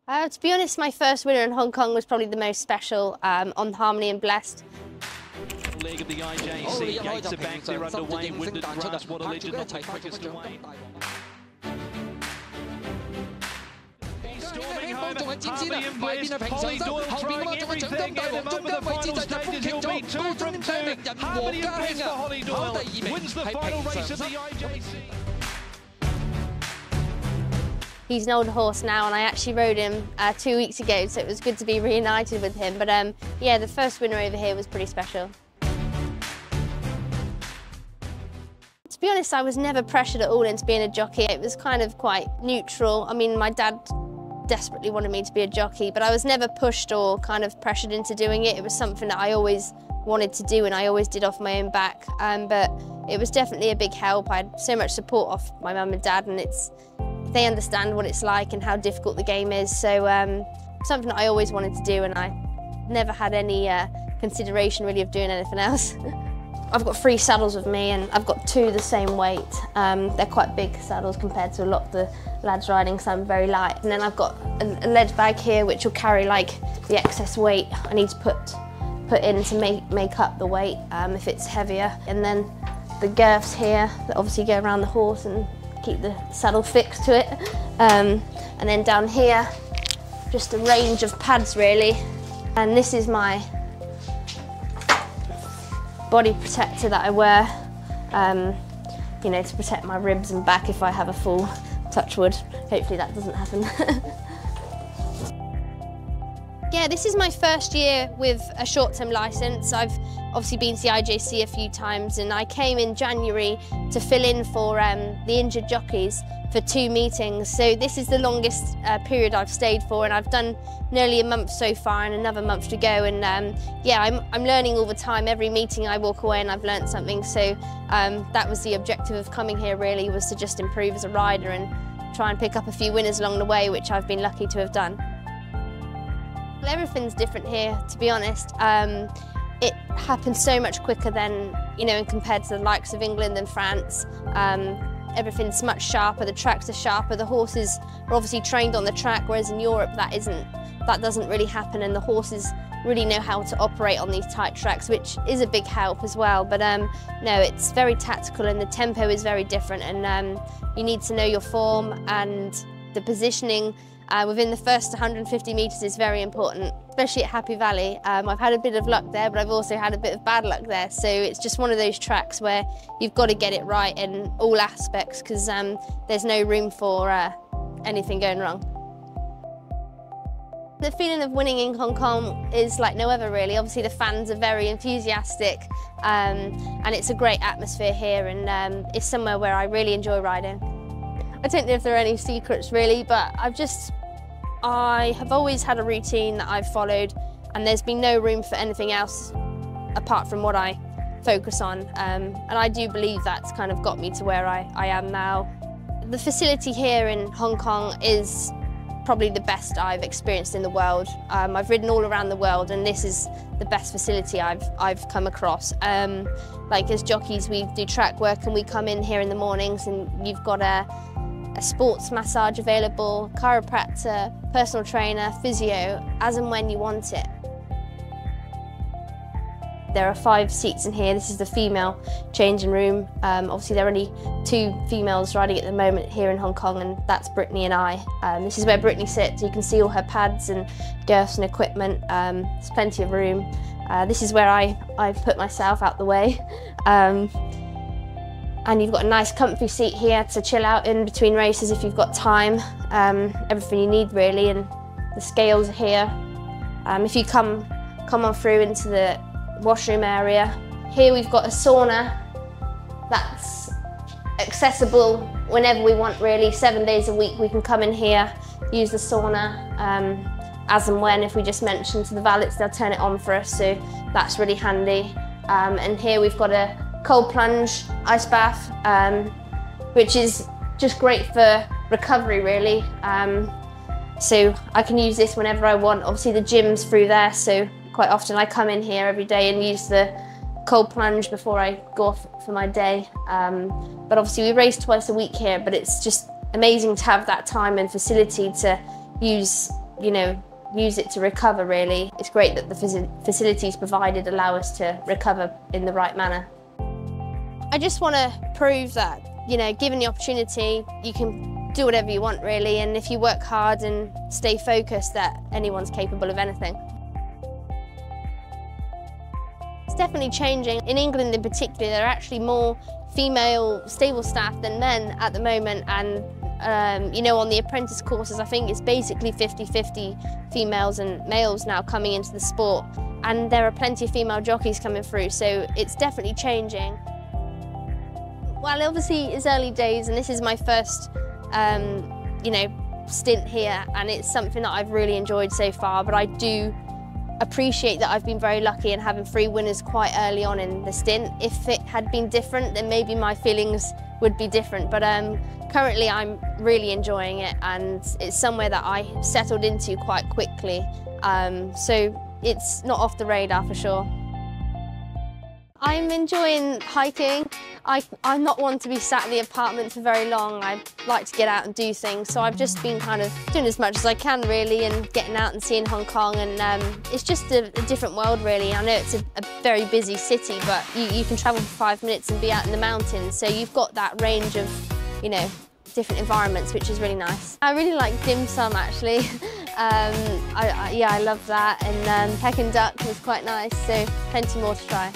To be honest, my first winner in Hong Kong was probably the most special on Harmony and Blessed. Leg of the IJC, gates are back, they're underway, wind and grass, what a legend, not the quickest away. Storming home, Harvey and Bliss, Hollie Doyle throwing everything in him over the final stages, he'll be 2 from 2, Harmony and Bliss for Hollie Doyle, wins the final race of the IJC. He's an older horse now, and I actually rode him 2 weeks ago, so it was good to be reunited with him. But yeah, the first winner over here was pretty special. To be honest, I was never pressured at all into being a jockey. It was kind of quite neutral. I mean, my dad desperately wanted me to be a jockey, but I was never pushed or kind of pressured into doing it. It was something that I always wanted to do, and I always did off my own back. But it was definitely a big help. I had so much support off my mum and dad, and they understand what it's like and how difficult the game is. So something that I always wanted to do, and I never had any consideration really of doing anything else. I've got 3 saddles with me, and I've got 2 the same weight. They're quite big saddles compared to a lot of the lads riding, so I'm very light. And then I've got a lead bag here which will carry like the excess weight I need to put in to make up the weight if it's heavier. And then the girths here that obviously go around the horse and keep the saddle fixed to it. And then down here, just a range of pads really. And this is my body protector that I wear, you know, to protect my ribs and back if I have a fall. Touch wood, hopefully that doesn't happen. Yeah, this is my first year with a short-term licence. I've obviously been to the IJC a few times, and I came in January to fill in for the injured jockeys for 2 meetings. So this is the longest period I've stayed for, and I've done nearly a month so far and another month to go. And yeah, I'm learning all the time. Every meeting I walk away and I've learned something. So that was the objective of coming here really, was to just improve as a rider and try and pick up a few winners along the way, which I've been lucky to have done. Well, everything's different here, to be honest. It happens so much quicker than, you know, compared to the likes of England and France. Everything's much sharper, the tracks are sharper, the horses are obviously trained on the track, whereas in Europe that doesn't really happen, and the horses really know how to operate on these tight tracks, which is a big help as well. But no, it's very tactical, and the tempo is very different, and you need to know your form, and the positioning within the first 150 metres is very important, especially at Happy Valley. I've had a bit of luck there, but I've also had a bit of bad luck there. So it's just one of those tracks where you've got to get it right in all aspects, because there's no room for anything going wrong. The feeling of winning in Hong Kong is like no other really. Obviously the fans are very enthusiastic, and it's a great atmosphere here, and it's somewhere where I really enjoy riding. I don't know if there are any secrets really, but I have always had a routine that I've followed, and there's been no room for anything else apart from what I focus on. And I do believe that's kind of got me to where I am now. The facility here in Hong Kong is probably the best I've experienced in the world. I've ridden all around the world, and this is the best facility I've come across. Like as jockeys, we do track work, and we come in here in the mornings, and you've got a sports massage available, chiropractor, personal trainer, physio, as and when you want it. There are 5 seats in here. This is the female changing room. Obviously there are only 2 females riding at the moment here in Hong Kong, and that's Brittany and I. This is where Brittany sits. You can see all her pads and girths and equipment. There's plenty of room. This is where I've put myself out the way. And you've got a nice comfy seat here to chill out in between races if you've got time. Everything you need really, and the scales are here. If you come on through into the washroom area, here we've got a sauna that's accessible whenever we want really. 7 days a week we can come in here, use the sauna as and when. If we just mention to the valets, they'll turn it on for us, so that's really handy. And here we've got a cold plunge ice bath, which is just great for recovery really. So I can use this whenever I want. Obviously the gym's through there, so quite often I come in here every day and use the cold plunge before I go off for my day. But obviously we race twice a week here, but it's just amazing to have that time and facility to use you know, use it to recover really. It's great that the facilities provided allow us to recover in the right manner. I just want to prove that, you know, given the opportunity, you can do whatever you want really, and if you work hard and stay focused, that anyone's capable of anything. It's definitely changing. In England in particular, there are actually more female stable staff than men at the moment, and you know, on the apprentice courses, I think it's basically 50-50 females and males now coming into the sport, and there are plenty of female jockeys coming through, so it's definitely changing. Well, obviously it's early days, and this is my first, you know, stint here, and it's something that I've really enjoyed so far, but I do appreciate that I've been very lucky in having 3 winners quite early on in the stint. If it had been different, then maybe my feelings would be different, but currently I'm really enjoying it, and it's somewhere that I settled into quite quickly, so it's not off the radar for sure. I'm enjoying hiking. I'm not one to be sat in the apartment for very long. I like to get out and do things, so I've just been kind of doing as much as I can really, and getting out and seeing Hong Kong, and it's just a different world really. I know it's a very busy city, but you can travel for 5 minutes and be out in the mountains, so you've got that range of, you know, different environments, which is really nice. I really like dim sum actually. Yeah, I love that, and Peking duck was quite nice, so plenty more to try.